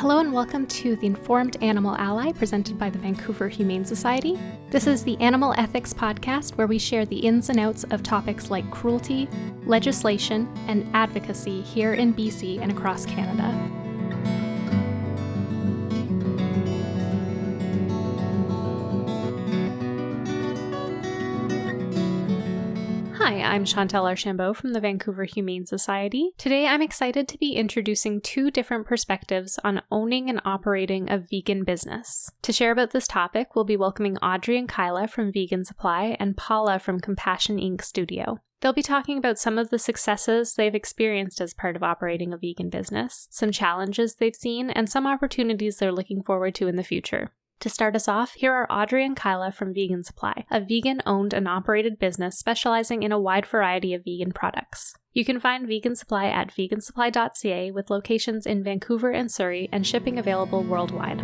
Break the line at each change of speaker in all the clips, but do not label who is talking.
Hello and welcome to The Informed Animal Ally, presented by the Vancouver Humane Society. This is the Animal Ethics Podcast, where we share the ins and outs of topics like cruelty, legislation, and advocacy here in BC and across Canada. Hi, I'm Chantal Archambault from the Vancouver Humane Society. Today I'm excited to be introducing two different perspectives on owning and operating a vegan business. To share about this topic, we'll be welcoming Audrey and Kyla from Vegan Supply and Paula from Compassion Inc. Studio. They'll be talking about some of the successes they've experienced as part of operating a vegan business, some challenges they've seen, and some opportunities they're looking forward to in the future. To start us off, here are Audrey and Kyla from Vegan Supply, a vegan-owned and operated business specializing in a wide variety of vegan products. You can find Vegan Supply at vegansupply.ca with locations in Vancouver and Surrey and shipping available worldwide.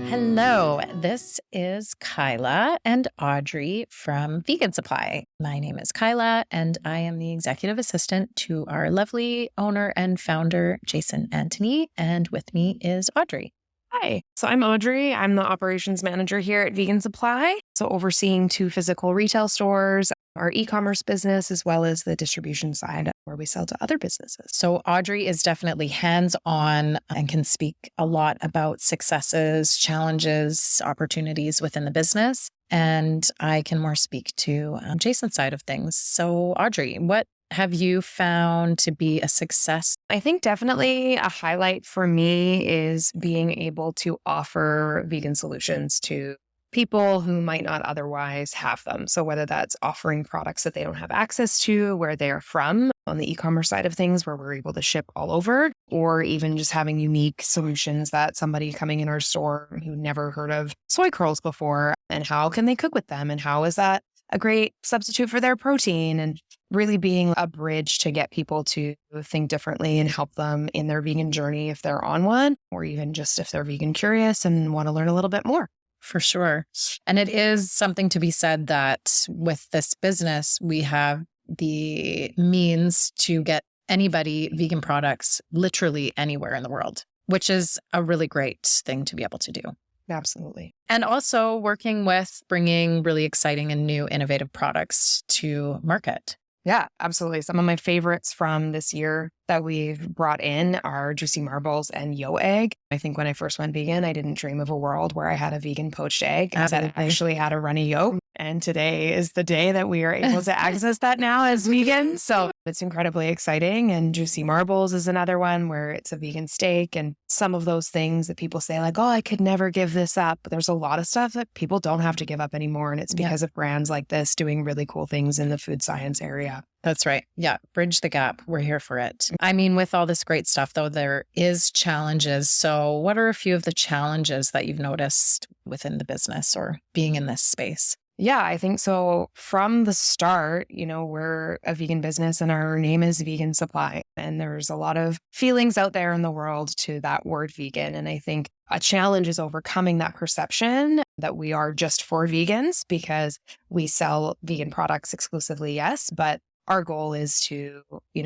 Hello, this is Kyla and Audrey from Vegan Supply. My name is Kyla, and I am the executive assistant to our lovely owner and founder, Jason Antony, and with me is Audrey.
Hi, so I'm Audrey. I'm the operations manager here at Vegan Supply, so overseeing 2 physical retail stores, our e-commerce business, as well as the distribution side where we sell to other businesses.
So Audrey is definitely hands-on and can speak a lot about successes, challenges, opportunities within the business. And I can more speak to Jason's side of things. So Audrey, what have you found to be a success?
I think definitely a highlight for me is being able to offer vegan solutions to people who might not otherwise have them. So whether that's offering products that they don't have access to, where they're from, on the e-commerce side of things, where we're able to ship all over, or even just having unique solutions that somebody coming in our store who never heard of soy curls before, and how can they cook with them, and how is that a great substitute for their protein, and really being a bridge to get people to think differently and help them in their vegan journey if they're on one, or even just if they're vegan curious and want to learn a little bit more.
For sure. And it is something to be said that with this business, we have the means to get anybody vegan products literally anywhere in the world, which is a really great thing to be able to do.
Absolutely.
And also working with bringing really exciting and new innovative products to market.
Yeah, absolutely. Some of my favorites from this year that we've brought in are juicy marbles and yo egg. I think when I first went vegan, I didn't dream of a world where I had a vegan poached egg that actually had a runny yolk. And today is the day that we are able to access that now as vegan. So it's incredibly exciting. And juicy marbles is another one where it's a vegan steak. And some of those things that people say like, oh, I could never give this up. But there's a lot of stuff that people don't have to give up anymore. And it's because of brands like this doing really cool things in the food science area.
That's right. Yeah. Bridge the gap. We're here for it. I mean, with all this great stuff, though, there is challenges. So what are a few of the challenges that you've noticed within the business or being in this space?
Yeah, I think so. From the start, we're a vegan business and our name is Vegan Supply. And there's a lot of feelings out there in the world to that word vegan. And I think a challenge is overcoming that perception that we are just for vegans, because we sell vegan products exclusively, yes, but our goal is to,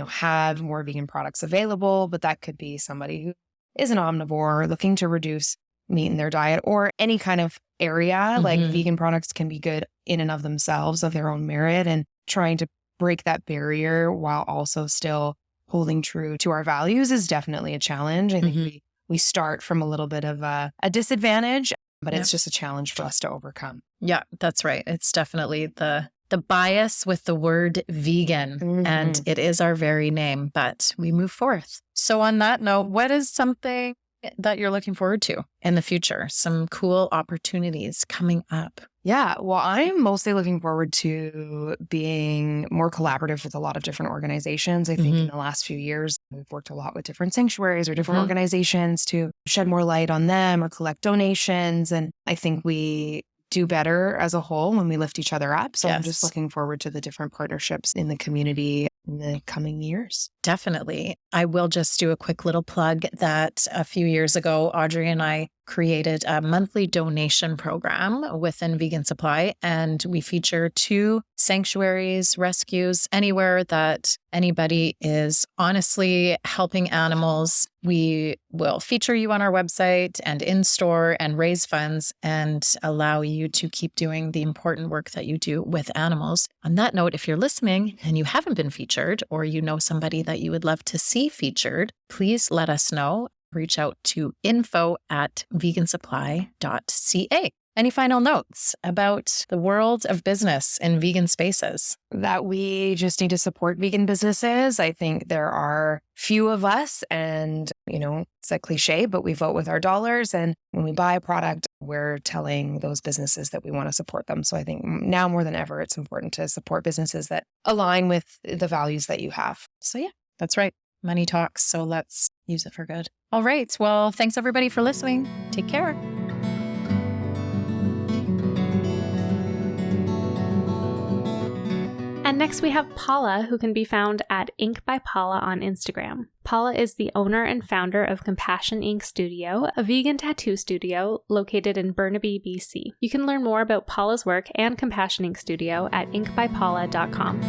have more vegan products available, but that could be somebody who is an omnivore looking to reduce meat in their diet, or any kind of area. Like vegan products can be good in and of themselves, of their own merit, and trying to break that barrier while also still holding true to our values is definitely a challenge. I think we start from a little bit of a disadvantage, but it's just a challenge for us to overcome.
Yeah, that's right. It's definitely the bias with the word vegan, and it is our very name, but we move forth. So on that note, what is something that you're looking forward to in the future? Some cool opportunities coming up?
Yeah, well, I'm mostly looking forward to being more collaborative with a lot of different organizations. I think in the last few years, we've worked a lot with different sanctuaries or different organizations to shed more light on them or collect donations. And I think we do better as a whole when we lift each other up. So I'm just looking forward to the different partnerships in the community in the coming years.
Definitely. I will just do a quick little plug that a few years ago, Audrey and I created a monthly donation program within Vegan Supply, and we feature 2 sanctuaries, rescues, anywhere that anybody is honestly helping animals. We will feature you on our website and in store and raise funds and allow you to keep doing the important work that you do with animals. On that note, if you're listening and you haven't been featured, or you know somebody that you would love to see featured, please let us know. Reach out to info@vegansupply.ca. Any final notes about the world of business in vegan spaces?
That we just need to support vegan businesses. I think there are few of us, and, it's a cliche, but we vote with our dollars. And when we buy a product, we're telling those businesses that we want to support them. So I think now more than ever, it's important to support businesses that align with the values that you have. So yeah.
That's right. Money talks, so let's use it for good. All right. Well, thanks everybody for listening. Take care.
And next we have Paula, who can be found at Ink by Paula on Instagram. Paula is the owner and founder of Compassion Ink Studio, a vegan tattoo studio located in Burnaby, BC. You can learn more about Paula's work and Compassion Ink Studio at inkbypaula.com.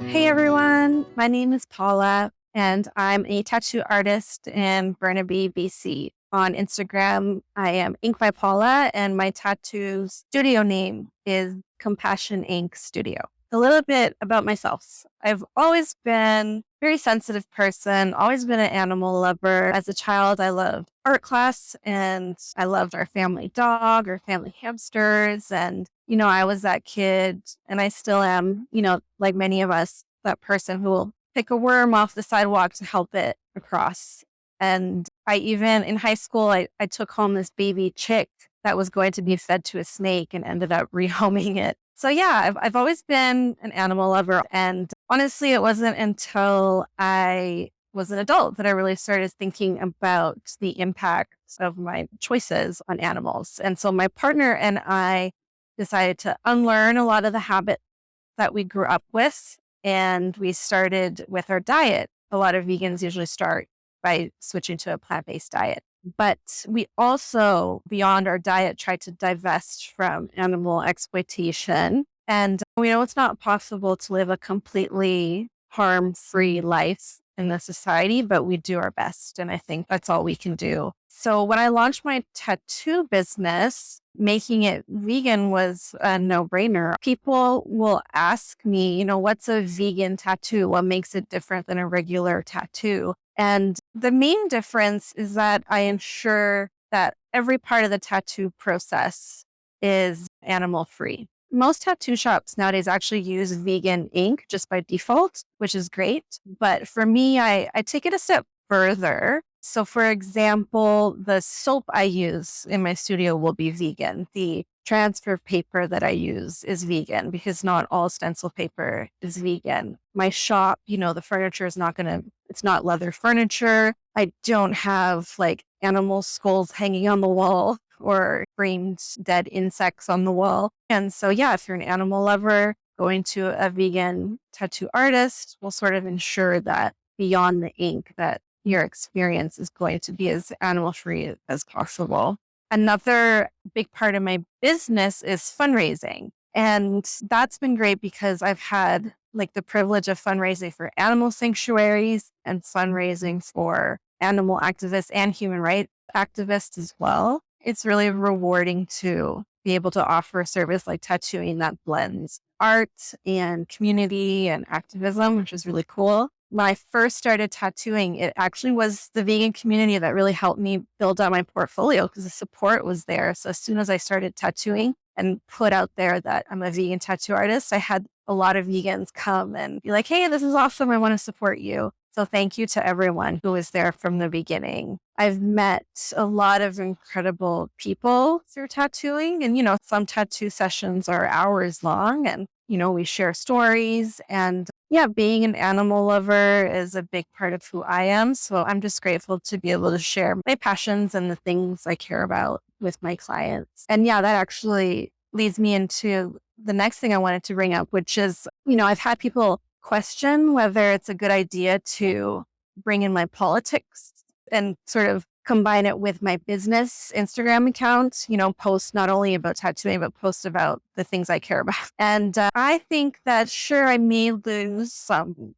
Hey everyone, my name is Paula and I'm a tattoo artist in Burnaby, BC. On Instagram, I am Ink by Paula and my tattoo studio name is Compassion Ink Studio. A little bit about myself. I've always been a very sensitive person, always been an animal lover. As a child, I loved art class and I loved our family dog or family hamsters. And, I was that kid and I still am, like many of us, that person who will pick a worm off the sidewalk to help it across. And I even, in high school, I took home this baby chick that was going to be fed to a snake and ended up rehoming it. So yeah, I've always been an animal lover. And honestly, it wasn't until I was an adult that I really started thinking about the impact of my choices on animals. And so my partner and I decided to unlearn a lot of the habits that we grew up with. And we started with our diet. A lot of vegans usually start by switching to a plant-based diet. But we also, beyond our diet, try to divest from animal exploitation. And we know it's not possible to live a completely harm-free life in the society, but we do our best. And I think that's all we can do. So when I launched my tattoo business, making it vegan was a no-brainer. People will ask me, what's a vegan tattoo? What makes it different than a regular tattoo? And the main difference is that I ensure that every part of the tattoo process is animal-free. Most tattoo shops nowadays actually use vegan ink just by default, which is great. But for me, I take it a step further. So for example, the soap I use in my studio will be vegan. The transfer paper that I use is vegan because not all stencil paper is vegan. My shop, the furniture is it's not leather furniture. I don't have animal skulls hanging on the wall or framed dead insects on the wall. And so, yeah, if you're an animal lover, going to a vegan tattoo artist will sort of ensure that beyond the ink, that your experience is going to be as animal-free as possible. Another big part of my business is fundraising. And that's been great because I've had the privilege of fundraising for animal sanctuaries and fundraising for animal activists and human rights activists as well. It's really rewarding to be able to offer a service like tattooing that blends art and community and activism, which is really cool. When I first started tattooing, it actually was the vegan community that really helped me build out my portfolio because the support was there. So as soon as I started tattooing and put out there that I'm a vegan tattoo artist, I had a lot of vegans come and be like, hey, this is awesome. I want to support you. So thank you to everyone who was there from the beginning. I've met a lot of incredible people through tattooing. And, some tattoo sessions are hours long and, we share stories. And yeah, being an animal lover is a big part of who I am. So I'm just grateful to be able to share my passions and the things I care about with my clients. And yeah, that actually leads me into the next thing I wanted to bring up, which is, I've had people question whether it's a good idea to bring in my politics and sort of combine it with my business Instagram account, post not only about tattooing, but post about the things I care about. And I think that sure, I may lose some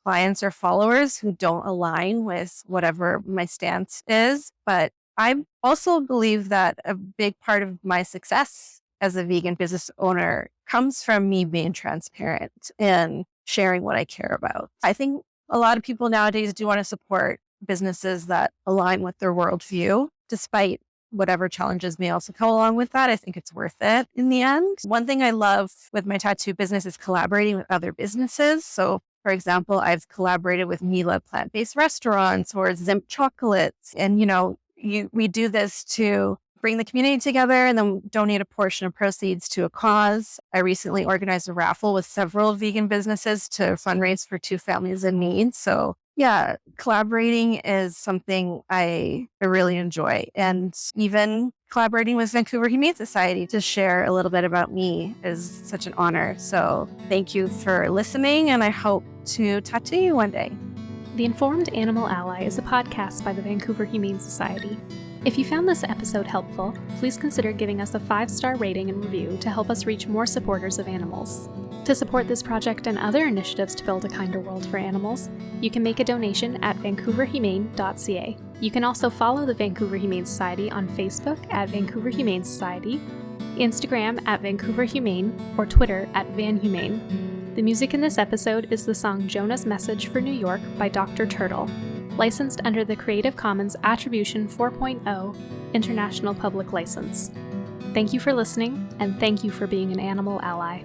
clients or followers who don't align with whatever my stance is. But I also believe that a big part of my success as a vegan business owner comes from me being transparent and sharing what I care about. I think a lot of people nowadays do want to support businesses that align with their worldview, despite whatever challenges may also come along with that. I think it's worth it in the end. One thing I love with my tattoo business is collaborating with other businesses. So for example, I've collaborated with Mila plant-based restaurants or Zimp chocolates. And, we do this to bring the community together and then donate a portion of proceeds to a cause. I recently organized a raffle with several vegan businesses to fundraise for 2 families in need. So yeah, collaborating is something I really enjoy. And even collaborating with Vancouver Humane Society to share a little bit about me is such an honor. So thank you for listening, and I hope to tattoo you one day.
The Informed Animal Ally is a podcast by the Vancouver Humane Society. If you found this episode helpful, please consider giving us a 5-star rating and review to help us reach more supporters of animals. To support this project and other initiatives to build a kinder world for animals, you can make a donation at vancouverhumane.ca. You can also follow the Vancouver Humane Society on Facebook at Vancouver Humane Society, Instagram at Vancouver Humane, or Twitter at VanHumane. The music in this episode is the song Jonah's Message for New York by Dr. Turtle, licensed under the Creative Commons Attribution 4.0 International Public License. Thank you for listening, and thank you for being an animal ally.